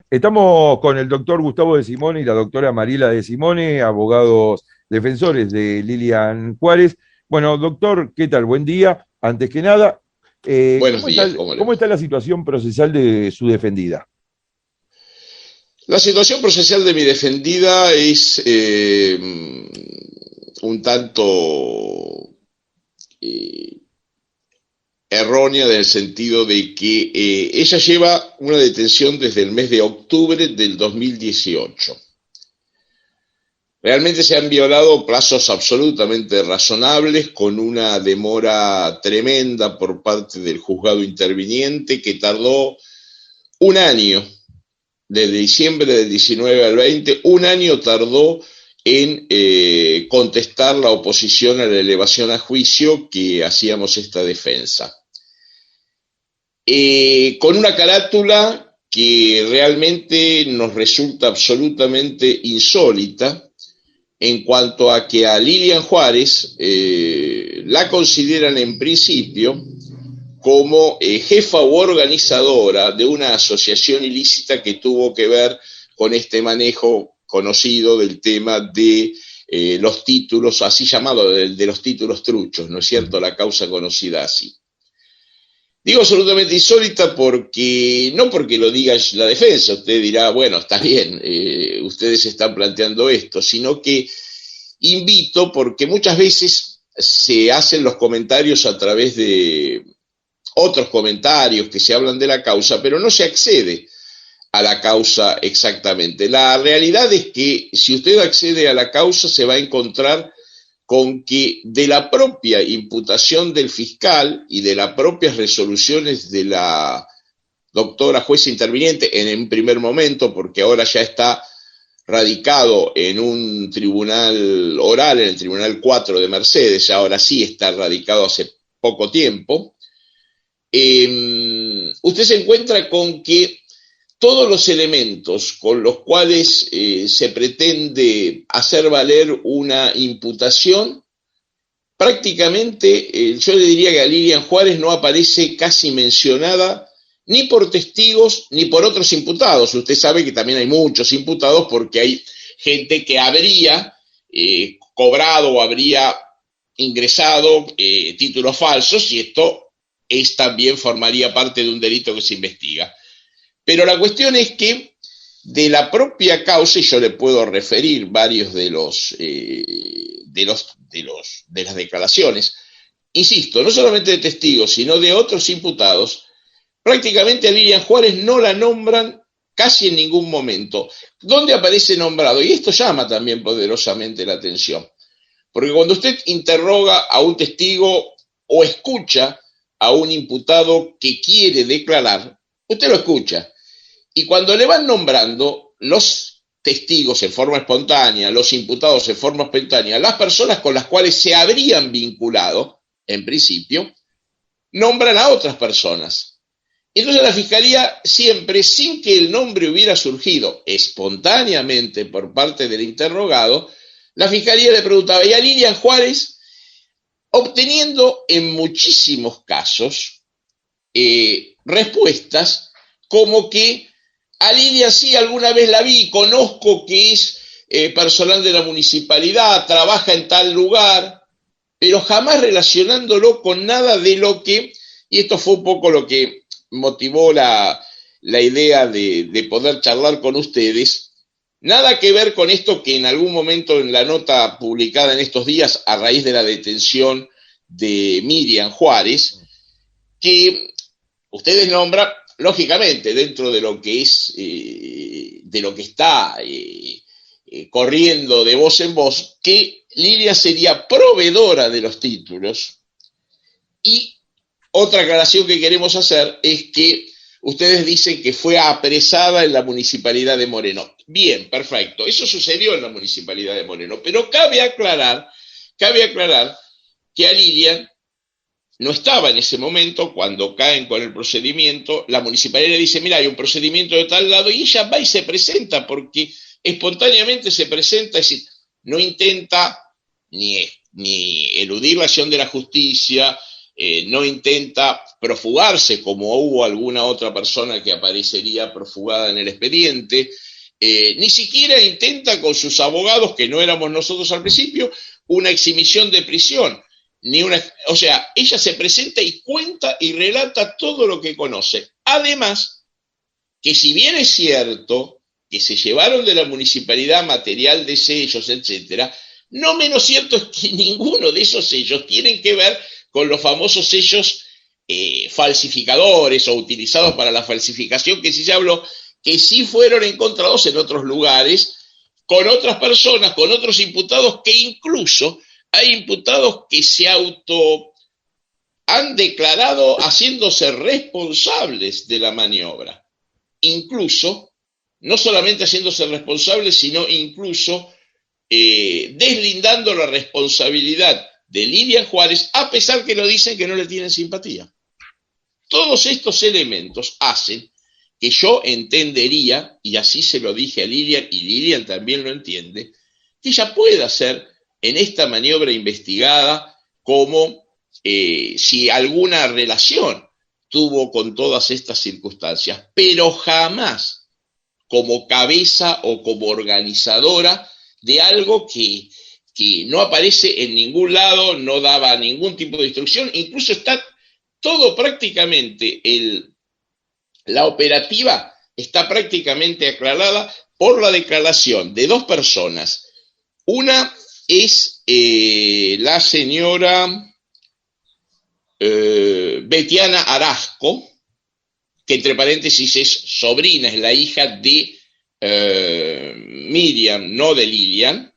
Estamos con el doctor Gustavo de Simone y la doctora Mariela de Simone, abogados defensores de Lilian Juárez. Bueno, doctor, ¿qué tal? Buen día. Antes que nada, Buenos días, ¿cómo le ¿cómo va? está la situación procesal de su defendida? La situación procesal de mi defendida es un tanto eh, errónea en el sentido de que ella lleva una detención desde el mes de octubre del 2018. Realmente se han violado plazos absolutamente razonables con una demora tremenda por parte del juzgado interviniente que tardó un año desde diciembre del 19 al 20, un año tardó en contestar la oposición a la elevación a juicio que hacíamos esta defensa. Con una carátula que realmente nos resulta absolutamente insólita en cuanto a que a Lilian Juárez la consideran en principio como jefa u organizadora de una asociación ilícita que tuvo que ver con este manejo conocido del tema de los títulos, así llamado, de los títulos truchos, ¿no es cierto? La causa conocida así. Digo absolutamente insólita porque, no porque lo diga la defensa, usted dirá, bueno, está bien, ustedes están planteando esto, sino que invito porque muchas veces se hacen los comentarios a través de otros comentarios que se hablan de la causa, pero no se accede a la causa exactamente. La realidad es que si usted accede a la causa se va a encontrar con que de la propia imputación del fiscal y de las propias resoluciones de la doctora jueza interviniente en un primer momento, porque ahora ya está radicado en un tribunal oral, en el Tribunal 4 de Mercedes, ahora sí está radicado hace poco tiempo, usted se encuentra con que todos los elementos con los cuales se pretende hacer valer una imputación, prácticamente yo le diría que a Lilian Juárez no aparece casi mencionada ni por testigos ni por otros imputados. Usted sabe que también hay muchos imputados porque hay gente que habría cobrado o habría ingresado títulos falsos y esto es también formaría parte de un delito que se investiga. Pero la cuestión es que de la propia causa, y yo le puedo referir varios de las declaraciones, insisto, no solamente de testigos, sino de otros imputados, prácticamente a Lilian Juárez no la nombran casi en ningún momento. ¿Dónde aparece nombrado? Y esto llama también poderosamente la atención. Porque cuando usted interroga a un testigo o escucha a un imputado que quiere declarar, usted lo escucha. Y cuando le van nombrando los testigos en forma espontánea, los imputados en forma espontánea, las personas con las cuales se habrían vinculado, en principio, nombran a otras personas. Entonces la Fiscalía siempre, sin que el nombre hubiera surgido espontáneamente por parte del interrogado, la Fiscalía le preguntaba, ¿y a Lilian Juárez? Obteniendo en muchísimos casos respuestas como que a Lidia sí alguna vez la vi, conozco que es personal de la municipalidad, trabaja en tal lugar, pero jamás relacionándolo con nada de lo que, y esto fue un poco lo que motivó la idea de poder charlar con ustedes, nada que ver con esto que en algún momento en la nota publicada en estos días a raíz de la detención de Miriam Juárez, que ustedes nombran, lógicamente, dentro de lo que es, de lo que está corriendo de voz en voz, que Lilia sería proveedora de los títulos. Y otra aclaración que queremos hacer es que ustedes dicen que fue apresada en la municipalidad de Moreno. Bien, perfecto. Eso sucedió en la municipalidad de Moreno. Pero cabe aclarar que a Lilian no estaba en ese momento cuando caen con el procedimiento, la municipalidad le dice, mira, hay un procedimiento de tal lado, y ella va y se presenta, porque espontáneamente se presenta, es decir, no intenta ni eludir la acción de la justicia, no intenta profugarse como hubo alguna otra persona que aparecería profugada en el expediente, ni siquiera intenta con sus abogados, que no éramos nosotros al principio, una exhibición de prisión. O sea, ella se presenta y cuenta y relata todo lo que conoce. Además, que si bien es cierto que se llevaron de la municipalidad material de sellos, etcétera, no menos cierto es que ninguno de esos sellos tienen que ver con los famosos sellos falsificadores o utilizados para la falsificación, que sí se habló, que sí fueron encontrados en otros lugares, con otras personas, con otros imputados, que incluso hay imputados que se han declarado haciéndose responsables de la maniobra. Incluso, no solamente haciéndose responsables, sino incluso deslindando la responsabilidad de Lilian Juárez, a pesar que lo dicen que no le tienen simpatía. Todos estos elementos hacen que yo entendería, y así se lo dije a Lilian, y Lilian también lo entiende, que ella pueda ser en esta maniobra investigada como si alguna relación tuvo con todas estas circunstancias, pero jamás como cabeza o como organizadora de algo que no aparece en ningún lado, no daba ningún tipo de instrucción, incluso está todo prácticamente, la operativa está prácticamente aclarada por la declaración de dos personas. Una es la señora Betiana Arasco, que entre paréntesis es sobrina, es la hija de Miriam, no de Lilian,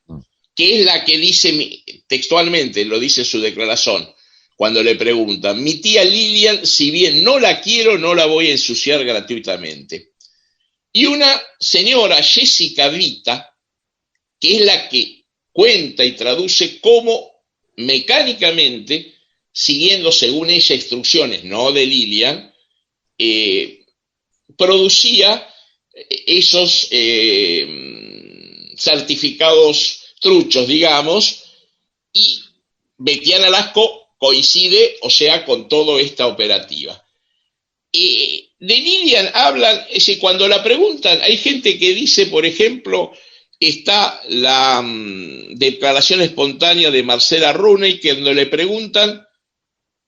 que es la que dice textualmente, lo dice en su declaración, cuando le preguntan: mi tía Lilian, si bien no la quiero, no la voy a ensuciar gratuitamente. Y una señora, Jessica Vita, que es la que cuenta y traduce cómo mecánicamente, siguiendo según ella instrucciones, no de Lilian, producía esos certificados truchos, digamos, y Betiana Arasco coincide, o sea, con toda esta operativa. De Lilian hablan, es decir, cuando la preguntan, hay gente que dice, por ejemplo, está la declaración espontánea de Marcela Runey, que cuando le preguntan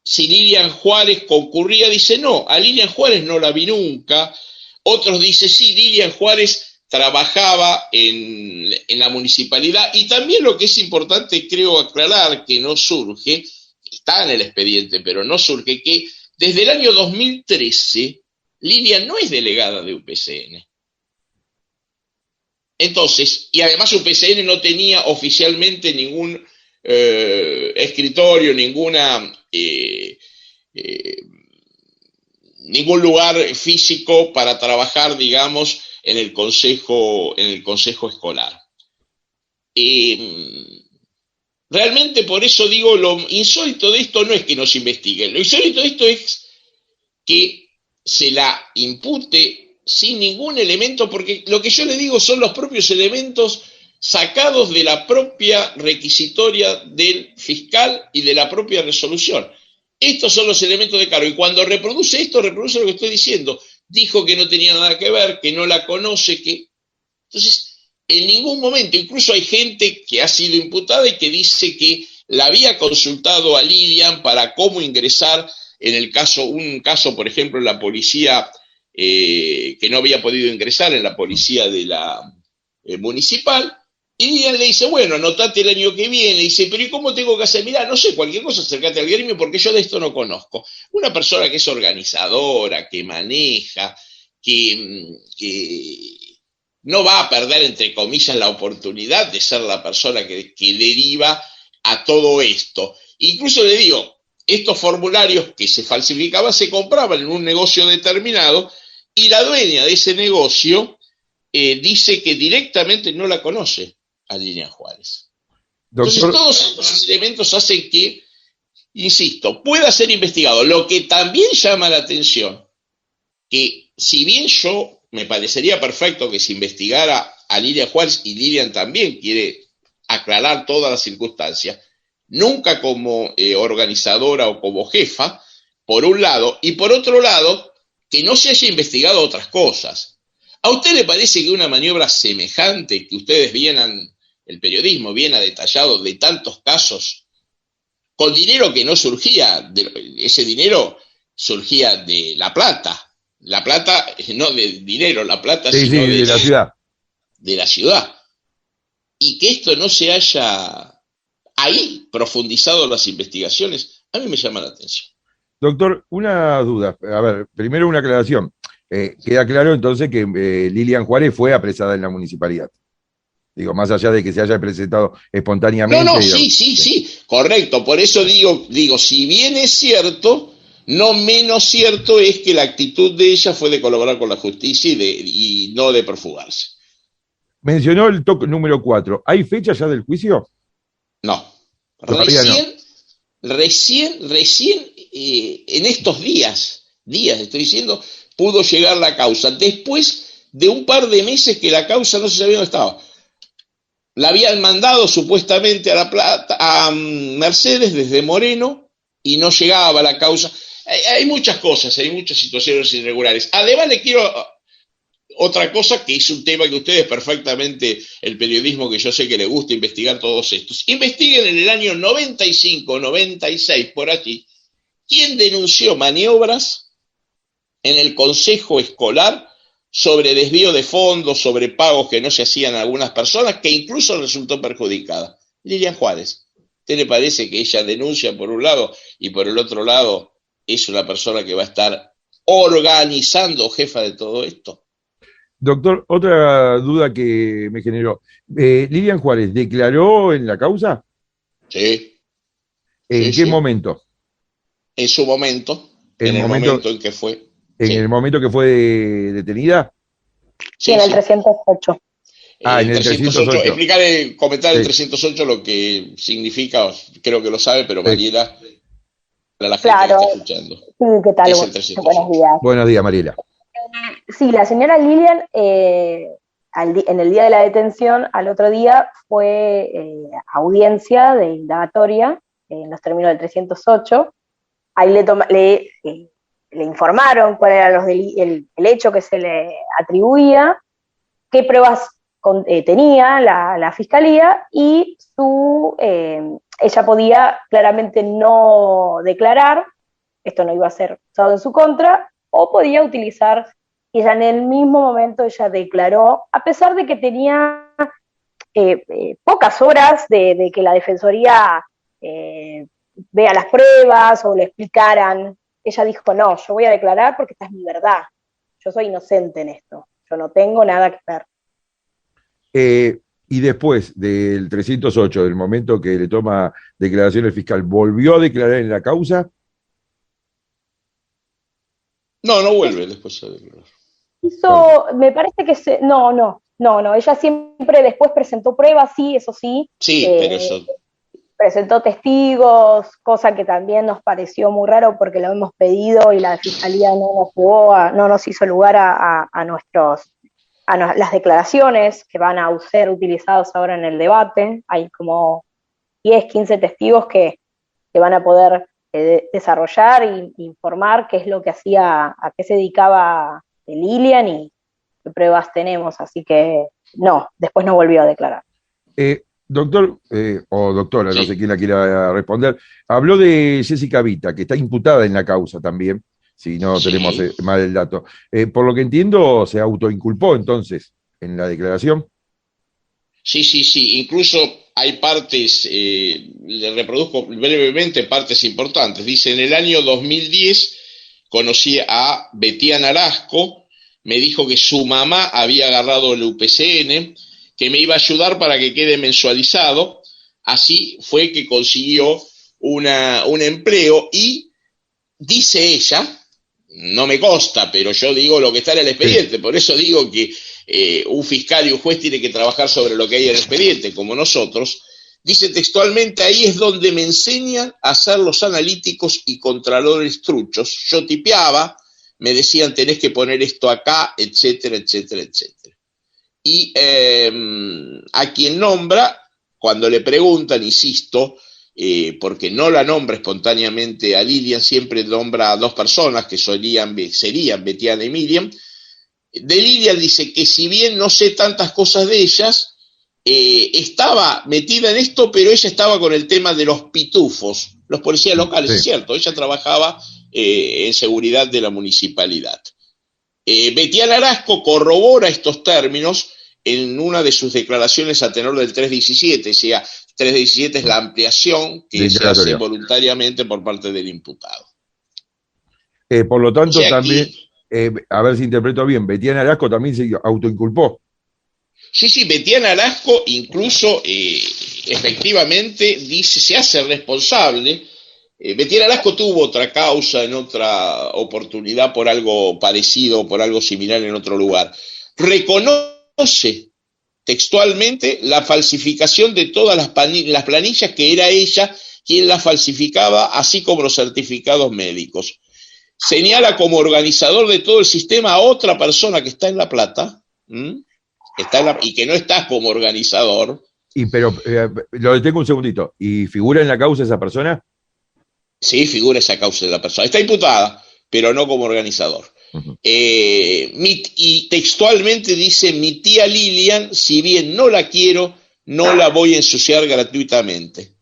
si Lilian Juárez concurría, dice no, a Lilian Juárez no la vi nunca. Otros dicen sí, Lilian Juárez trabajaba en la municipalidad. Y también lo que es importante, creo, aclarar, que no surge, está en el expediente, pero no surge, que desde el año 2013 Lilian no es delegada de UPCN. Entonces, y además UPCN no tenía oficialmente ningún escritorio, ningún lugar físico para trabajar, digamos, en el consejo escolar. Realmente, por eso digo, lo insólito de esto no es que nos investiguen, lo insólito de esto es que se la impute sin ningún elemento, porque lo que yo le digo son los propios elementos sacados de la propia requisitoria del fiscal y de la propia resolución. Estos son los elementos de cargo, y cuando reproduce esto, reproduce lo que estoy diciendo. Dijo que no tenía nada que ver, que no la conoce, que... Entonces, en ningún momento, incluso hay gente que ha sido imputada y que dice que la había consultado a Lilian para cómo ingresar en el caso, un caso, por ejemplo, en la policía, que no había podido ingresar en la policía de la municipal, y Lilian le dice, bueno, anotate el año que viene. Y dice, pero ¿y cómo tengo que hacer? Mirá, no sé, cualquier cosa, acércate al gremio porque yo de esto no conozco. Una persona que es organizadora, que maneja, que no va a perder, entre comillas, la oportunidad de ser la persona que deriva a todo esto. Incluso le digo, estos formularios que se falsificaban se compraban en un negocio determinado, y la dueña de ese negocio dice que directamente no la conoce a Lilian Juárez. Entonces, todos estos elementos hacen que, insisto, pueda ser investigado. Lo que también llama la atención, que si bien yo me parecería perfecto que se investigara a Lilian Juárez, y Lilian también quiere aclarar todas las circunstancias, nunca como organizadora o como jefa, por un lado, y por otro lado, que no se haya investigado otras cosas. ¿A usted le parece que una maniobra semejante, que ustedes vienen, el periodismo viene detallado de tantos casos, con dinero que no surgía, ese dinero surgía de La Plata, no de dinero, La Plata, Sí, sino sí, de la ciudad. de la ciudad, y que esto no se haya ahí profundizado las investigaciones, a mí me llama la atención. Doctor, una duda. A ver, primero una aclaración. Queda claro entonces que Lilian Juárez fue apresada en la municipalidad. Digo, más allá de que se haya presentado No, espontáneamente, no, digamos. Sí. sí, correcto. Por eso digo, si bien es cierto, no menos cierto es que la actitud de ella fue de colaborar con la justicia y no de perfugarse. Mencionó el TOC número 4. ¿Hay fecha ya del juicio? No. Todavía no. Recién, en estos días, estoy diciendo, pudo llegar la causa. Después de un par de meses que la causa no se sabía dónde estaba. La habían mandado supuestamente a La Plata, a Mercedes desde Moreno y no llegaba la causa. Hay muchas cosas, hay muchas situaciones irregulares. Además, le quiero otra cosa que es un tema que ustedes perfectamente, el periodismo que yo sé que les gusta investigar todos estos. Investiguen en el año 95, 96, por aquí, quién denunció maniobras en el consejo escolar sobre desvío de fondos, sobre pagos que no se hacían a algunas personas, que incluso resultó perjudicada. Lilian Juárez. ¿Usted le parece que ella denuncia por un lado y por el otro lado es una persona que va a estar organizando, jefa de todo esto? Doctor, otra duda que me generó. ¿Lilian Juárez declaró en la causa? Sí, ¿En sí, qué sí. momento? En su momento, ¿En en el el momento, momento en que fue. en el Sí, momento que fue detenida? Sí, sí, en el sí. 308. Ah, en El el 308, 308. explicarle, comentar el Sí, 308 lo que significa, creo que lo sabe, pero sí. Mariela, para la gente que Claro, está escuchando, sí, ¿qué ¿qué tal? es el Buenos 308? días. Buenos días, Mariela. Sí, la señora Lilian, en el día de la detención, al otro día, fue audiencia de indagatoria en los términos del 308. Ahí le informaron cuál era el hecho que se le atribuía, qué pruebas tenía la fiscalía y ella podía claramente no declarar, esto no iba a ser usado en su contra, o podía utilizar, y ella en el mismo momento ella declaró, a pesar de que tenía pocas horas de que la defensoría vea las pruebas o le explicaran, ella dijo, no, yo voy a declarar porque esta es mi verdad, yo soy inocente en esto, yo no tengo nada que ver. Y después del 308, del momento que le toma declaración el fiscal, ¿volvió a declarar en la causa? No, no vuelve después a declarar. Claro. Me parece que no, ella siempre después presentó pruebas, sí, eso sí, Sí, pero eso, presentó testigos, cosa que también nos pareció muy raro porque lo hemos pedido y la fiscalía no nos hizo lugar a las declaraciones que van a ser utilizadas ahora en el debate. Hay como 10, 15 testigos que van a poder desarrollar e informar qué es lo que hacía, a qué se dedicaba Lilian y qué pruebas tenemos. Así que no, después no volvió a declarar. Doctor, o doctora, no sé sí, quién la quiera responder, habló de Jessica Vita, que está imputada en la causa también, si no tenemos sí. mal el dato. Por lo que entiendo, se autoinculpó entonces en la declaración. Sí, sí, sí. Incluso hay partes, le reproduzco brevemente partes importantes. Dice, en el año 2010 conocí a Betiana Arasco, me dijo que su mamá había agarrado el UPCN, que me iba a ayudar para que quede mensualizado. Así fue que consiguió un empleo y dice ella, no me consta, pero yo digo lo que está en el Sí. expediente, por eso digo que un fiscal y un juez tiene que trabajar sobre lo que hay en el expediente, como nosotros. Dice textualmente, ahí es donde me enseñan a hacer los analíticos y contralores truchos. Yo tipeaba, me decían tenés que poner esto acá, etcétera, etcétera, etcétera. Y a quien nombra, cuando le preguntan, insisto, porque no la nombra espontáneamente a Lilian, siempre nombra a dos personas que serían Betiana y Miriam. De Lilian dice que si bien no sé tantas cosas de ellas, estaba metida en esto, pero ella estaba con el tema de los pitufos, los policías locales, sí. Es cierto, ella trabajaba en seguridad de la municipalidad. Betiana Arasco corrobora estos términos en una de sus declaraciones a tenor del 317, o sea, 317 es la ampliación que se hace voluntariamente por parte del imputado. Por lo tanto, o sea, también, a ver si interpreto bien, Betiana Arasco también se autoinculpó. Sí, Betiana Arasco incluso efectivamente dice, se hace responsable. Betiana Arasco tuvo otra causa en otra oportunidad por algo parecido, por algo similar en otro lugar. Reconoce textualmente la falsificación de todas las planillas, que era ella quien las falsificaba, así como los certificados médicos. Señala como organizador de todo el sistema a otra persona que está en La Plata, y que no está como organizador. Pero lo detengo un segundito. ¿Y figura en la causa esa persona? Sí, figura esa causa de la persona. Está imputada, pero no como organizador. Uh-huh. Y textualmente dice: mi tía Lilian, si bien no la quiero, no la voy a ensuciar gratuitamente.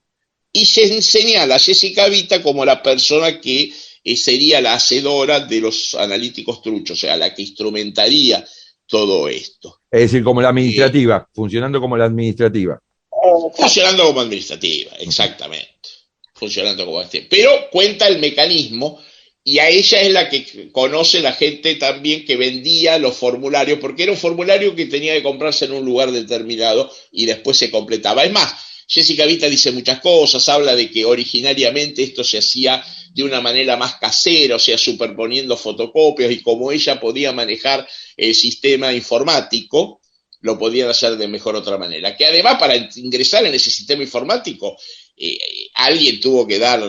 Y se señala a Jessica Vita como la persona que sería la hacedora de los analíticos truchos, o sea, la que instrumentaría todo esto. Es decir, como la administrativa, funcionando como la administrativa. Funcionando como administrativa, exactamente. Funcionando como administrativa. Pero cuenta el mecanismo, y a ella es la que conoce la gente también que vendía los formularios, porque era un formulario que tenía que comprarse en un lugar determinado y después se completaba. Es más, Jessica Vita dice muchas cosas, habla de que originariamente esto se hacía de una manera más casera, o sea, superponiendo fotocopias, y como ella podía manejar el sistema informático, lo podían hacer de mejor otra manera. Que además, para ingresar en ese sistema informático, alguien tuvo que dar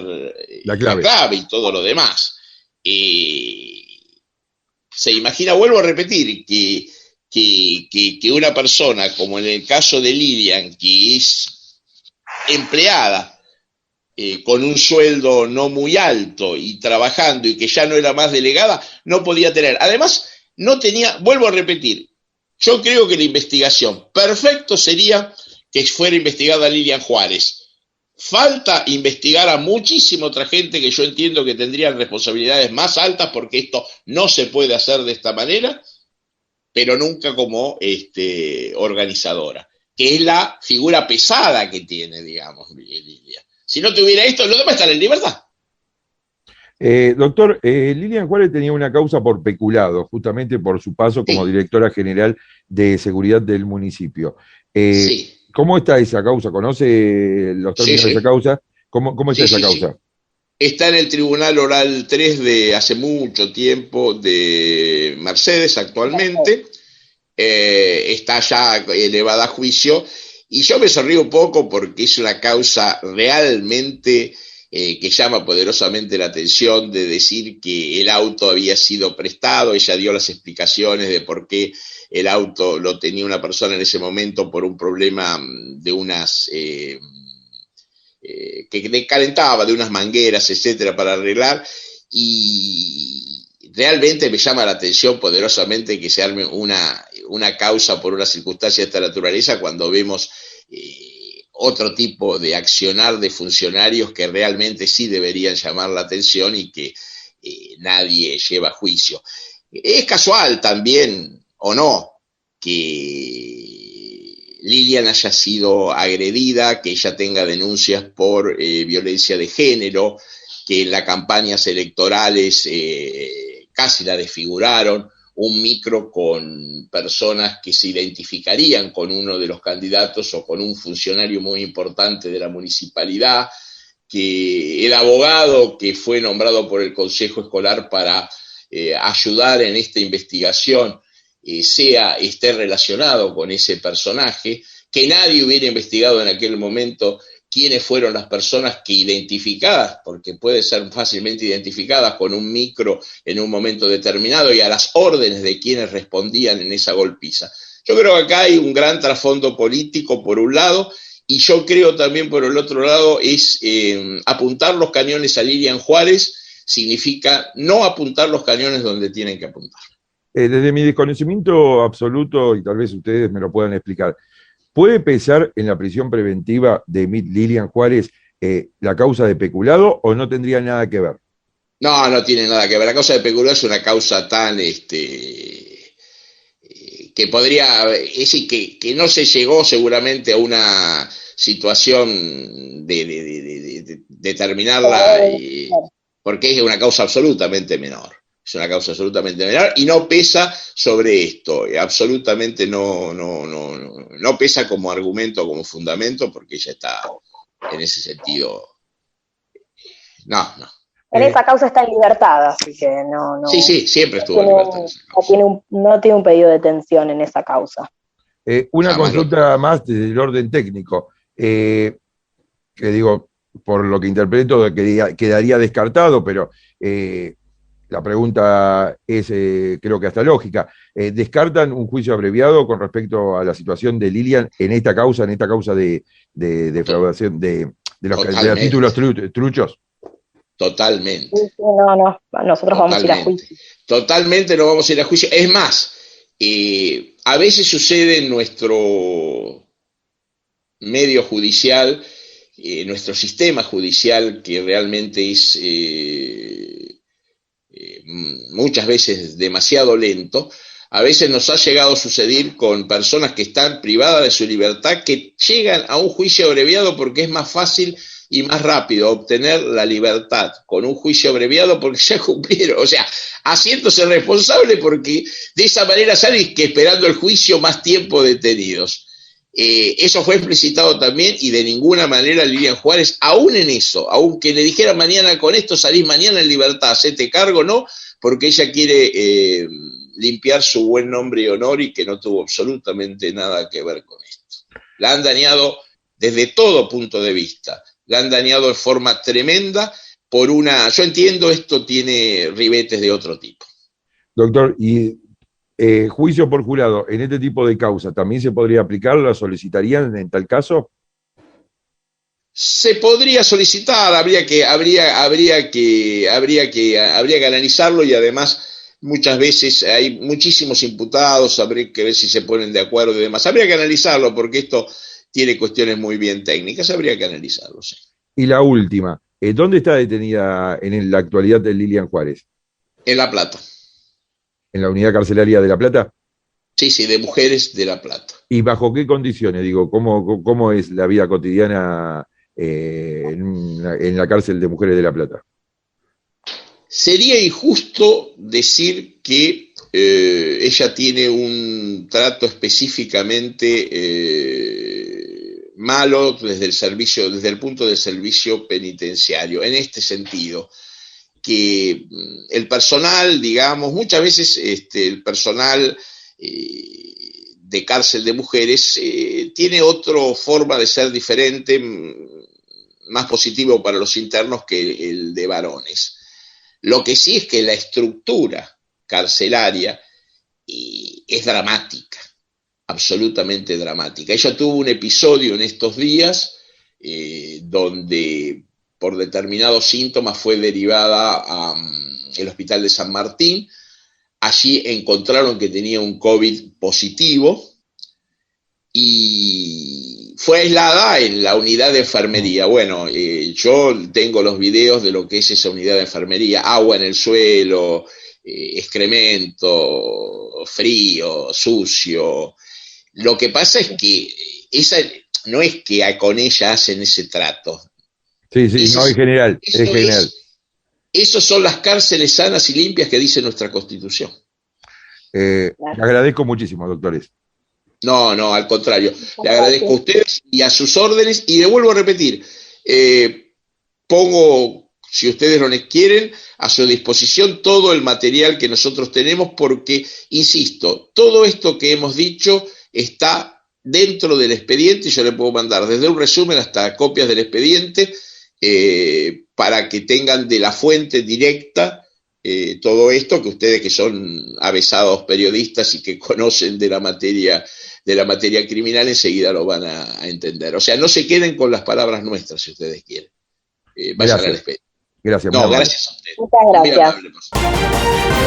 la clave y todo lo demás. Se imagina, vuelvo a repetir, que una persona, como en el caso de Lilian, que es empleada, con un sueldo no muy alto y trabajando, y que ya no era más delegada, no podía tener. Además, no tenía, vuelvo a repetir, yo creo que la investigación perfecto sería que fuera investigada Lilian Juárez. Falta investigar a muchísima otra gente que yo entiendo que tendrían responsabilidades más altas, porque esto no se puede hacer de esta manera, pero nunca como organizadora, que es la figura pesada que tiene, digamos, Lilian. Si no tuviera esto, los demás están en libertad. Doctor, Lilian Juárez tenía una causa por peculado, justamente por su paso como directora general de seguridad del municipio. Sí. ¿Cómo está esa causa? ¿Conoce los términos de esa causa? ¿Cómo está esa causa? Está en el Tribunal Oral 3 de hace mucho tiempo de Mercedes actualmente. Está ya elevada a juicio. Y yo me sonrío un poco porque es una causa realmente que llama poderosamente la atención, de decir que el auto había sido prestado. Ella dio las explicaciones de por qué el auto lo tenía una persona en ese momento por un problema de unas que calentaba, de unas mangueras, etcétera, para arreglar. Y realmente me llama la atención poderosamente que se arme una causa por una circunstancia de esta naturaleza, cuando vemos otro tipo de accionar de funcionarios que realmente sí deberían llamar la atención y que nadie lleva a juicio. Es casual también, o no, que Lilian haya sido agredida, que ella tenga denuncias por violencia de género, que en las campañas electorales casi la desfiguraron, un micro con personas que se identificarían con uno de los candidatos o con un funcionario muy importante de la municipalidad, que el abogado que fue nombrado por el Consejo Escolar para ayudar en esta investigación esté relacionado con ese personaje, que nadie hubiera investigado en aquel momento quiénes fueron las personas que identificadas, porque puede ser fácilmente identificadas con un micro en un momento determinado, y a las órdenes de quienes respondían en esa golpiza. Yo creo que acá hay un gran trasfondo político, por un lado, y yo creo también por el otro lado es apuntar los cañones a Lilian Juárez significa no apuntar los cañones donde tienen que apuntar. Desde mi desconocimiento absoluto, y tal vez ustedes me lo puedan explicar, ¿puede pesar en la prisión preventiva de Lilian Juárez la causa de peculado o no tendría nada que ver? No, no tiene nada que ver. La causa de peculado es una causa tan que podría, es decir, que no se llegó seguramente a una situación de terminarla, porque es una causa absolutamente menor. Es una causa absolutamente menor y no pesa sobre esto, absolutamente no pesa como argumento, como fundamento, porque ella está en ese sentido. No. En esa causa está en libertad, así que no. Sí, siempre estuvo en libertad. No tiene un pedido de detención en esa causa. Una consulta más del orden técnico, que digo, por lo que interpreto, quedaría descartado, pero la pregunta es, creo que hasta lógica. ¿Descartan un juicio abreviado con respecto a la situación de Lilian en esta causa de defraudación de los títulos truchos? Totalmente. No, nosotros vamos a ir a juicio. Totalmente no vamos a ir a juicio. Es más, a veces sucede en nuestro medio judicial, nuestro sistema judicial, que realmente es muchas veces demasiado lento. A veces nos ha llegado a suceder con personas que están privadas de su libertad, que llegan a un juicio abreviado porque es más fácil y más rápido obtener la libertad con un juicio abreviado porque ya cumplieron, o sea, haciéndose responsable porque de esa manera salen que esperando el juicio más tiempo detenidos. Eso fue explicitado también y de ninguna manera Lilian Juárez, aún en eso, aunque le dijera mañana con esto salís mañana en libertad, hacete cargo, no, porque ella quiere limpiar su buen nombre y honor y que no tuvo absolutamente nada que ver con esto. La han dañado desde todo punto de vista. La han dañado de forma tremenda por yo entiendo, esto tiene ribetes de otro tipo. Doctor, y juicio por jurado, en este tipo de causa, ¿también se podría aplicar? ¿La solicitarían en tal caso? Se podría solicitar, habría que analizarlo y además muchas veces hay muchísimos imputados, habría que ver si se ponen de acuerdo y demás. Habría que analizarlo porque esto tiene cuestiones muy bien técnicas, habría que analizarlo, sí. Y la última, ¿dónde está detenida en la actualidad de Lilian Juárez? En La Plata. ¿En la unidad carcelaria de La Plata? Sí, de mujeres de La Plata. ¿Y bajo qué condiciones? Digo, ¿cómo es la vida cotidiana en la cárcel de mujeres de La Plata? Sería injusto decir que ella tiene un trato específicamente malo desde el punto del servicio penitenciario, en este sentido, que el personal, digamos, muchas veces el personal de cárcel de mujeres tiene otra forma de ser diferente, más positivo para los internos que el de varones. Lo que sí es que la estructura carcelaria es dramática, absolutamente dramática. Ella tuvo un episodio en estos días donde por determinados síntomas fue derivada al Hospital de San Martín. Allí encontraron que tenía un COVID positivo y fue aislada en la unidad de enfermería. Bueno, yo tengo los videos de lo que es esa unidad de enfermería, agua en el suelo, excremento, frío, sucio. Lo que pasa es que no es que con ella hacen ese trato. Sí, no, es general, es general. Esos son las cárceles sanas y limpias que dice nuestra Constitución. Le agradezco muchísimo, doctores. No, al contrario. Le agradezco a ustedes y a sus órdenes y le vuelvo a repetir, pongo, si ustedes lo quieren, a su disposición todo el material que nosotros tenemos porque, insisto, todo esto que hemos dicho está dentro del expediente y yo le puedo mandar desde un resumen hasta copias del expediente para que tengan de la fuente directa todo esto, que ustedes que son avesados periodistas y que conocen de la materia de la materia criminal, enseguida lo van a entender. O sea, no se queden con las palabras nuestras, si ustedes quieren. Vayan al expediente. Gracias. No, gracias a ustedes. Muchas gracias.